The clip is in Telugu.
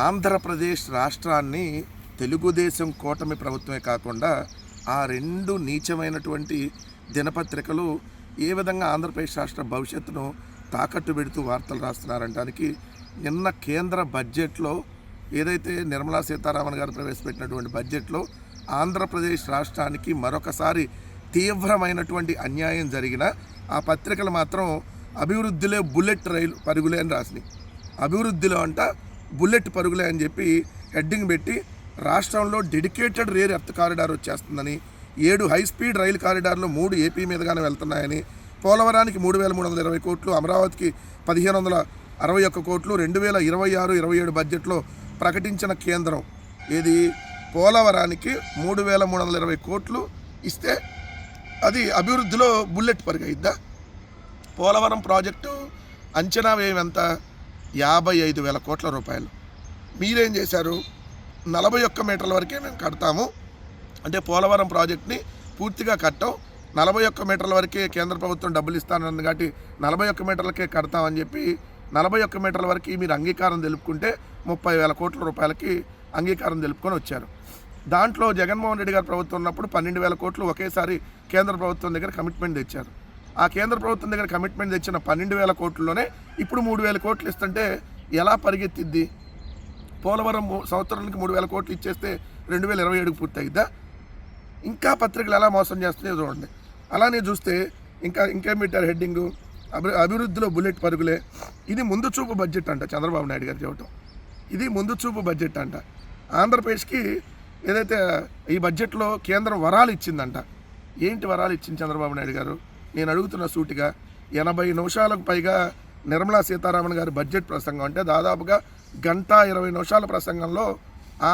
ఆంధ్రప్రదేశ్ రాష్ట్రాన్ని తెలుగుదేశం కూటమి ప్రభుత్వమే కాకుండా ఆ రెండు నీచమైనటువంటి దినపత్రికలు ఏ విధంగా ఆంధ్రప్రదేశ్ రాష్ట్ర భవిష్యత్తును తాకట్టు పెడుతూ వార్తలు రాస్తున్నారనడానికి నిన్న కేంద్ర బడ్జెట్లో ఏదైతే నిర్మలా సీతారామన్ గారు ప్రవేశపెట్టినటువంటి బడ్జెట్లో ఆంధ్రప్రదేశ్ రాష్ట్రానికి మరొకసారి తీవ్రమైనటువంటి అన్యాయం జరిగిన ఆ పత్రికలు మాత్రం అభివృద్ధిలో బుల్లెట్ రైలు పరుగులే అని రాసినాయి. అభివృద్ధిలో అంట బుల్లెట్ పరుగులే అని చెప్పి హెడ్డింగ్ పెట్టి రాష్ట్రంలో డెడికేటెడ్ రేర్ ఎర్త్ కారిడార్ వచ్చేస్తుందని, 7 హై స్పీడ్ రైలు కారిడార్లు 3 ఏపీ మీదుగానే వెళ్తున్నాయని, పోలవరానికి 3,320 కోట్లు, అమరావతికి 1,561 కోట్లు 2026-27 బడ్జెట్లో ప్రకటించిన కేంద్రం ఏది పోలవరానికి 3,320 కోట్లు ఇస్తే అది అభివృద్ధిలో బుల్లెట్ పరుగైద్దా? పోలవరం ప్రాజెక్టు అంచనా వ్యయం ఎంత? 55,000 కోట్ల రూపాయలు. మీరేం చేశారు? 41 మీటర్ల వరకే మేము కడతాము అంటే పోలవరం ప్రాజెక్ట్ని పూర్తిగా కట్టాం, 41 మీటర్ల వరకే కేంద్ర ప్రభుత్వం డబ్బులు ఇస్తానన్నది కాబట్టి 41 మీటర్లకే కడతామని చెప్పి 41 మీటర్ల వరకు మీరు అంగీకారం తెలుపుకుంటే 30,000 కోట్ల రూపాయలకి అంగీకారం తెలుపుకొని వచ్చారు. దాంట్లో జగన్మోహన్ రెడ్డి గారు ప్రభుత్వం ఉన్నప్పుడు 12,000 కోట్లు ఒకేసారి కేంద్ర ప్రభుత్వం దగ్గర కమిట్మెంట్ తెచ్చారు. ఆ కేంద్ర ప్రభుత్వం దగ్గర కమిట్మెంట్ తెచ్చిన 12,000 కోట్లలోనే ఇప్పుడు 3,000 కోట్లు ఇస్తుంటే ఎలా పరిగెత్తిద్ది? పోలవరం సంవత్సరానికి 3,000 కోట్లు ఇచ్చేస్తే 2027కి పూర్తయిద్దా? ఇంకా పత్రికలు ఎలా మోసం చేస్తున్నాయో చూడండి. అలానే చూస్తే ఇంకేం పెట్టారు హెడ్డింగు? అభివృద్ధిలో బుల్లెట్ పరుగులే. ఇది ముందు చూపు బడ్జెట్ అంట చంద్రబాబు నాయుడు గారు చెప్పటం. ఇది ముందు చూపు బడ్జెట్ అంట. ఆంధ్రప్రదేశ్కి ఏదైతే ఈ బడ్జెట్లో కేంద్రం వరాలు ఇచ్చిందంట. ఏంటి వరాలు ఇచ్చింది చంద్రబాబు నాయుడు గారు? నేను అడుగుతున్న సూటిగా 80 నిమిషాలకు పైగా నిర్మలా సీతారామన్ గారి బడ్జెట్ ప్రసంగం, అంటే దాదాపుగా 1:20 నిమిషాల ప్రసంగంలో